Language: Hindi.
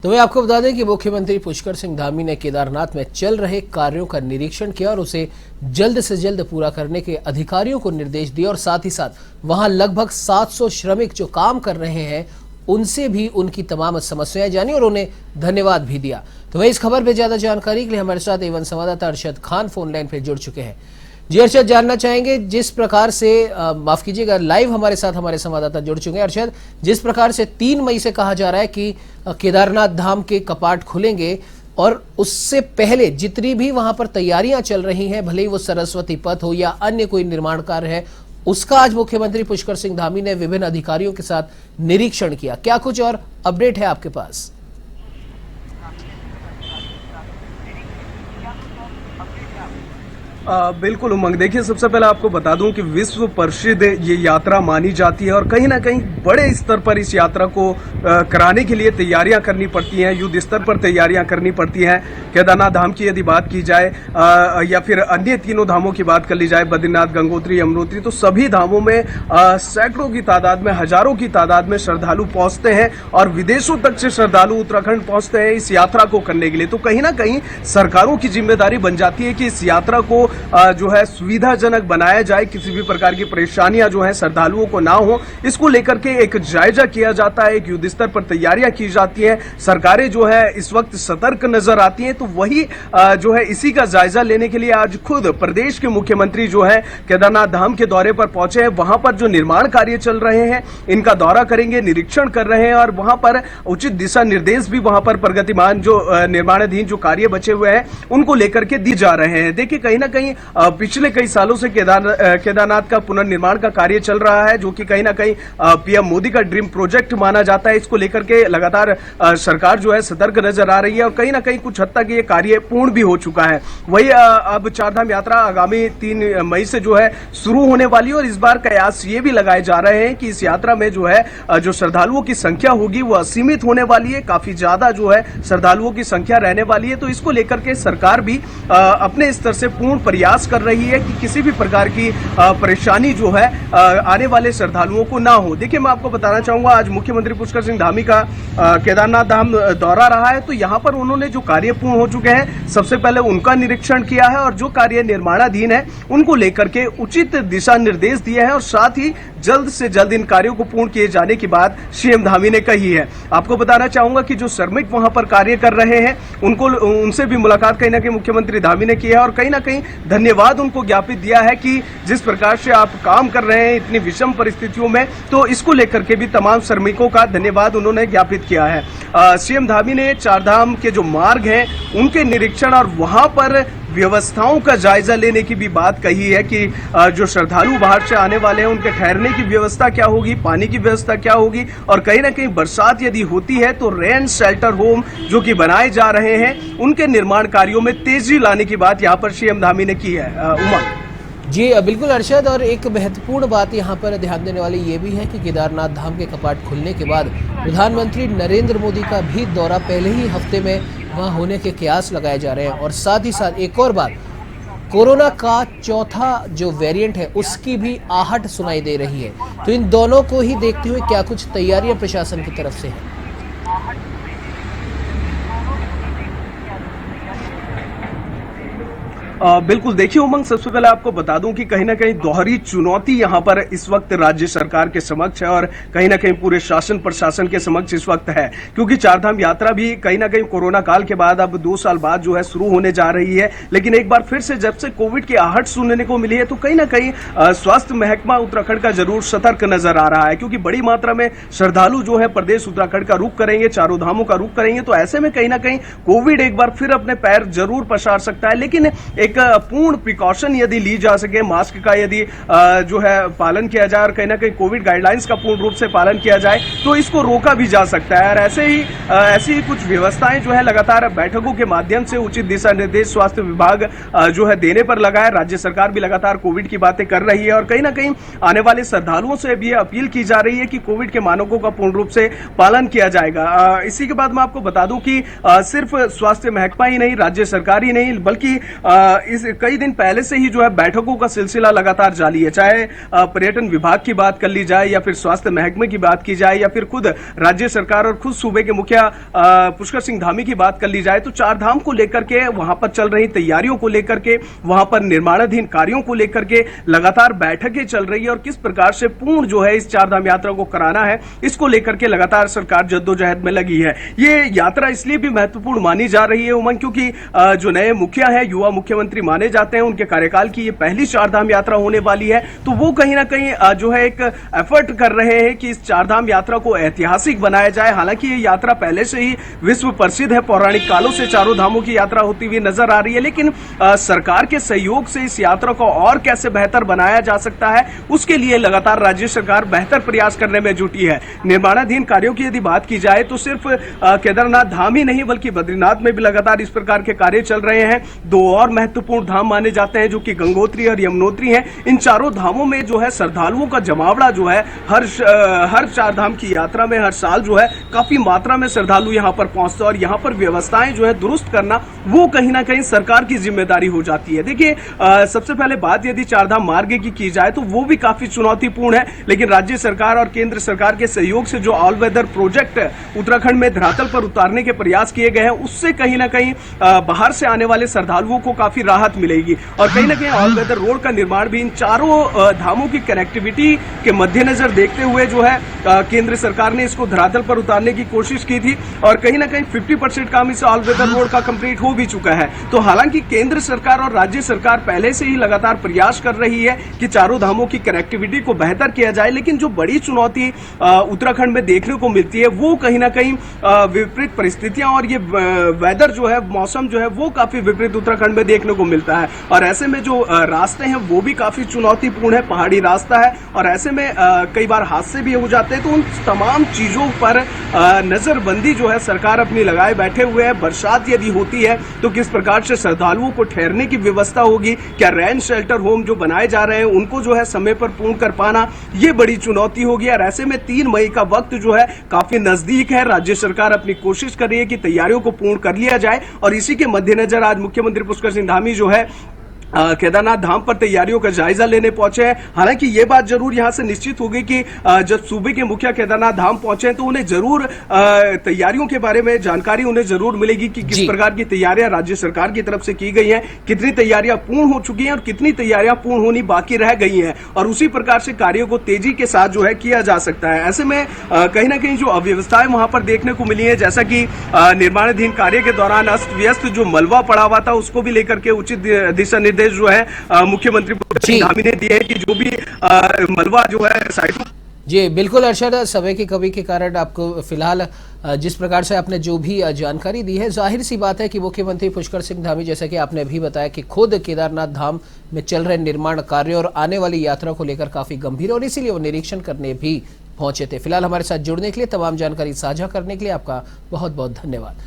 तो मैं आपको बता दें कि मुख्यमंत्री पुष्कर सिंह धामी ने केदारनाथ में चल रहे कार्यों का निरीक्षण किया और उसे जल्द से जल्द पूरा करने के अधिकारियों को निर्देश दिए और साथ ही साथ वहां लगभग 700 श्रमिक जो काम कर रहे हैं उनसे भी उनकी तमाम समस्याएं जानी और उन्हें धन्यवाद भी दिया। तो वही इस खबर पर ज्यादा जानकारी के लिए हमारे साथ एवन संवाददाता अरशद खान फोन लाइन पर जुड़ चुके हैं। जी अरशद, जानना चाहेंगे जिस प्रकार से माफ कीजिएगा लाइव हमारे साथ हमारे संवाददाता जुड़ चुके हैं। अरशद, जिस प्रकार से 3 मई से कहा जा रहा है कि केदारनाथ धाम के कपाट खुलेंगे और उससे पहले जितनी भी वहां पर तैयारियां चल रही हैं, भले ही वो सरस्वती पथ हो या अन्य कोई निर्माण कार्य है, उसका आज मुख्यमंत्री पुष्कर सिंह धामी ने विभिन्न अधिकारियों के साथ निरीक्षण किया। क्या कुछ और अपडेट है आपके पास? बिल्कुल उमंग, देखिए सबसे पहले आपको बता दूं कि विश्व प्रसिद्ध ये यात्रा मानी जाती है और कहीं ना कहीं बड़े स्तर पर इस यात्रा को कराने के लिए तैयारियां करनी पड़ती हैं, युद्ध स्तर पर तैयारियां करनी पड़ती हैं। केदारनाथ धाम की यदि बात की जाए या फिर अन्य तीनों धामों की बात कर ली जाए, बद्रीनाथ, गंगोत्री, यमुनोत्री, तो सभी धामों में सैकड़ों की तादाद में, हजारों की तादाद में श्रद्धालु पहुंचते हैं और विदेशों तक से श्रद्धालु उत्तराखंड पहुंचते हैं इस यात्रा को करने के लिए। तो कहीं ना कहीं सरकारों की जिम्मेदारी बन जाती है कि इस यात्रा को जो है सुविधाजनक बनाया जाए, किसी भी प्रकार की परेशानियां जो है श्रद्धालुओं को ना हो, इसको लेकर के एक जायजा किया जाता है, एक युद्ध स्तर पर तैयारियां की जाती हैं। सरकारें जो है इस वक्त सतर्क नजर आती हैं। तो वही जो है इसी का जायजा लेने के लिए आज खुद प्रदेश के मुख्यमंत्री जो है केदारनाथ धाम के दौरे पर पहुंचे हैं। वहां पर जो निर्माण कार्य चल रहे हैं इनका दौरा करेंगे, निरीक्षण कर रहे हैं और वहां पर उचित दिशा निर्देश भी वहां पर प्रगतिमान जो निर्माणाधीन जो कार्य बचे हुए हैं उनको लेकर के दी जा रहे हैं। देखिए कहीं ना कहीं पिछले कई सालों से केदारनाथ का पुनर्निर्माण का कार्य चल रहा है, जो कि कहीं ना कहीं पीएम मोदी का ड्रीम प्रोजेक्ट माना जाता है। इसको लेकर के लगातार सरकार जो है सतर्क नजर आ रही है और कहीं ना कहीं कुछ हद तक ये कार्य पूर्ण भी हो चुका है। वही अब चारधाम यात्रा आगामी 3 मई से जो है शुरू होने वाली है और इस बार कयास ये भी लगाए जा रहे हैं कि इस यात्रा में जो है जो श्रद्धालुओं की संख्या होगी वो असीमित होने वाली है, काफी ज्यादा जो है श्रद्धालुओं की संख्या रहने वाली है। तो इसको लेकर के सरकार भी अपने स्तर से पूर्ण प्रयास कर रही है कि किसी भी प्रकार की परेशानी जो है आने वाले श्रद्धालुओं को ना हो। देखिए मैं आपको बताना चाहूंगा, आज मुख्यमंत्री पुष्कर सिंह धामी का केदारनाथ धाम दौरा रहा है। तो यहां पर उन्होंने जो कार्य पूर्ण हो चुके हैं सबसे पहले उनका निरीक्षण किया है और जो कार्य निर्माणाधीन है उनको लेकर के उचित दिशा निर्देश दिए हैं और साथ ही जल्द से जल्द इन कार्यों को पूर्ण किए जाने की बात सीएम धामी ने कही है। आपको बताना चाहूंगा कि जो श्रमिक वहां पर कार्य कर रहे हैं उनसे भी मुलाकात कहीं ना कहीं मुख्यमंत्री धामी ने की है और कहीं ना कहीं धन्यवाद उनको ज्ञापित दिया है कि जिस प्रकार से आप काम कर रहे हैं इतनी विषम परिस्थितियों में, तो इसको लेकर के भी तमाम श्रमिकों का धन्यवाद उन्होंने ज्ञापित किया है। सीएम धामी ने चारधाम के जो मार्ग हैं उनके निरीक्षण और वहां पर व्यवस्थाओं का जायजा लेने की भी बात कही है कि जो श्रद्धालु बाहर से आने वाले हैं उनके ठहरने की व्यवस्था क्या होगी, पानी की व्यवस्था क्या होगी और कहीं ना कहीं बरसात यदि होती है तो रेन शेल्टर होम जो कि बनाए जा रहे हैं उनके निर्माण कार्यों में तेजी लाने की बात यहाँ पर सीएम धामी ने की है। उमंग जी बिल्कुल अरशद, और एक महत्वपूर्ण बात यहाँ पर ध्यान देने वाली ये भी है कि केदारनाथ धाम के कपाट खुलने के बाद प्रधानमंत्री नरेंद्र मोदी का भी दौरा पहले ही हफ्ते में वहाँ होने के कयास लगाए जा रहे हैं और साथ ही साथ एक और बात, कोरोना का चौथा जो वेरिएंट है उसकी भी आहट सुनाई दे रही है। तो इन दोनों को ही देखते हुए क्या कुछ तैयारियां प्रशासन की तरफ से है? बिल्कुल, देखिए उमंग, सबसे पहले आपको बता दूं कि कहीं ना कहीं दोहरी चुनौती यहां पर इस वक्त राज्य सरकार के समक्ष है और कहीं ना कहीं पूरे शासन प्रशासन के समक्ष इस वक्त है, क्योंकि चारधाम यात्रा भी कहीं ना कहीं कोरोना काल के बाद अब 2 साल बाद जो है शुरू होने जा रही है। लेकिन एक बार फिर से जब से कोविड की आहट सुनने को मिली है तो कहीं ना कहीं स्वास्थ्य महकमा उत्तराखंड का जरूर सतर्क नजर आ रहा है, क्योंकि बड़ी मात्रा में श्रद्धालु जो है प्रदेश उत्तराखंड का रुख करेंगे, चारों धामों का रुख करेंगे। तो ऐसे में कहीं ना कहीं कोविड एक बार फिर अपने पैर जरूर पसार सकता है। लेकिन एक पूर्ण प्रिकॉशन यदि ली जा सके, मास्क का यदि जो है पालन किया जाए और कहीं ना कहीं कोविड गाइडलाइंस का पूर्ण रूप से पालन किया जाए तो इसको रोका भी जा सकता है। और ऐसे ही कुछ व्यवस्थाएं जो है लगातार बैठकों के माध्यम से उचित दिशा निर्देश स्वास्थ्य विभाग जो है देने पर लगा है। राज्य सरकार भी लगातार कोविड की बातें कर रही है और कहीं ना कहीं आने वाले श्रद्धालुओं से भी अपील की जा रही है कि कोविड के मानकों का पूर्ण रूप से पालन किया जाएगा। इसी के बाद मैं आपको बता दूं कि सिर्फ स्वास्थ्य महकमा ही नहीं, राज्य सरकार ही नहीं, बल्कि इस कई दिन पहले से ही जो है बैठकों का सिलसिला लगातार जारी है, चाहे पर्यटन विभाग की बात कर ली जाए या फिर स्वास्थ्य महकमे की बात की जाए या फिर खुद राज्य सरकार और खुद सूबे के मुखिया पुष्कर सिंह धामी की बात कर ली जाए, तो चार धाम को लेकर के वहां पर चल रही तैयारियों को लेकर के, वहां पर निर्माणाधीन कार्यों को लेकर के लगातार बैठकें चल रही है और किस प्रकार से पूर्ण जो है इस चार धाम यात्रा को कराना है, इसको लेकर के लगातार सरकार जद्दोजहद में लगी है। ये यात्रा इसलिए भी महत्वपूर्ण मानी जा रही है उमंग, क्योंकि जो नए मुखिया है, युवा मुख्यमंत्री माने जाते हैं, उनके कार्यकाल की ये पहली चार धाम यात्रा होने वाली है, तो वो कहीं ना कहीं जो है एक एफर्ट कर रहे हैं कि इस चार धाम यात्रा को ऐतिहासिक बनाया जाए। हालांकि ये यात्रा पहले से ही विश्व प्रसिद्ध है, पौराणिक कालों से चारों धामों की यात्रा होती हुई नजर आ रही है, लेकिन सरकार के सहयोग से इस यात्रा को और कैसे बेहतर बनाया जा सकता है, उसके लिए लगातार राज्य सरकार बेहतर प्रयास करने में जुटी है। निर्माणाधीन कार्यों की यदि बात की जाए तो सिर्फ केदारनाथ धाम ही नहीं बल्कि बद्रीनाथ में भी लगातार इस प्रकार के कार्य चल रहे हैं। दो और महत्वपूर्ण धाम माने जाते हैं जो कि गंगोत्री और यमुनोत्री हैं। इन चारों धामों में जो है श्रद्धालुओं का जमावड़ा जो है हर चार धाम की यात्रा में हर साल जो है काफी मात्रा में श्रद्धालु यहां पर पहुंचते हैं और यहां पर व्यवस्थाएं जो है दुरुस्त करना वो कहीं ना कहीं सरकार की जिम्मेदारी हो जाती है। देखिए, सबसे पहले बात यदि चारधाम मार्ग की जाए तो वो भी काफी चुनौतीपूर्ण है, लेकिन राज्य सरकार और केंद्र सरकार के सहयोग से जो ऑल वेदर प्रोजेक्ट उत्तराखंड में धरातल पर उतारने के प्रयास किए गए हैं, उससे कहीं ना कहीं बाहर से आने वाले श्रद्धालुओं को काफी राहत मिलेगी और कहीं ना कहीं ऑल वेदर रोड का निर्माण भी इन चारों धामों की कनेक्टिविटी के मद्देनजर देखते हुए जो है केंद्र सरकार ने इसको धरातल पर उतारने की कोशिश की थी और कहीं ना कहीं 50% काम इस ऑल वेदर रोड का कंप्लीट हो भी चुका है। तो हालांकि केंद्र सरकार और राज्य सरकार पहले से ही लगातार प्रयास कर रही है कि चारों धामों की कनेक्टिविटी को बेहतर किया जाए, लेकिन जो बड़ी चुनौती उत्तराखंड में देखने को मिलती है वो कहीं ना कहीं विपरीत परिस्थितियां और ये वेदर जो है, मौसम जो है वो काफी विपरीत उत्तराखंड में देखने को मिलता है और ऐसे में जो रास्ते हैं वो भी काफी चुनौतीपूर्ण है, पहाड़ी रास्ता है और ऐसे में कई बार हादसे भी हो जाते हैं। तो उन तमाम चीजों पर नजरबंदी जो है सरकार अपनी लगाए बैठे हुए है। बरसात यदि होती है तो किस प्रकार से श्रद्धालुओं को ठहरने की व्यवस्था होगी, क्या रैन शेल्टर होम जो बनाए जा रहे हैं उनको जो है समय पर पूर्ण कर पाना ये बड़ी चुनौती होगी और ऐसे में 3 मई का वक्त जो है काफी नजदीक है। राज्य सरकार अपनी कोशिश कर रही है कि तैयारियों को पूर्ण कर लिया जाए और इसी के मद्देनजर आज मुख्यमंत्री पुष्कर सिंह धामी जो है केदारनाथ धाम पर तैयारियों का जायजा लेने पहुंचे हैं। हालांकि ये बात जरूर यहां से निश्चित होगी कि जब सूबे के मुखिया केदारनाथ धाम पहुंचे तो उन्हें जरूर तैयारियों के बारे में जानकारी उन्हें जरूर मिलेगी कि किस प्रकार की तैयारियां राज्य सरकार की तरफ से की गई हैं, कितनी तैयारियां पूर्ण हो चुकी हैं और कितनी तैयारियां पूर्ण होनी बाकी रह गई हैं और उसी प्रकार से कार्यों को तेजी के साथ जो है किया जा सकता है। ऐसे में कहीं ना कहीं जो अव्यवस्थाएं वहां पर देखने को मिली है, जैसा कि निर्माणाधीन कार्य के दौरान अस्त व्यस्त जो मलबा पड़ा हुआ था उसको भी लेकर के उचित दिशा जो है मुख्यमंत्री पुष्कर सिंह धामी ने दिए हैं कि जो भी मलबा जो है साइटों। जी बिल्कुल अरशद, समय की कमी के कारण आपको फिलहाल जिस प्रकार से आपने जो भी जानकारी दी है, जाहिर सी बात है कि मुख्यमंत्री पुष्कर सिंह धामी, जैसा कि आपने भी बताया कि खुद केदारनाथ धाम में चल रहे निर्माण कार्य और आने वाली यात्रा को लेकर काफी गंभीर और इसीलिए वो निरीक्षण करने भी पहुंचे थे। फिलहाल हमारे साथ जुड़ने के लिए, तमाम जानकारी साझा करने के लिए आपका बहुत बहुत धन्यवाद।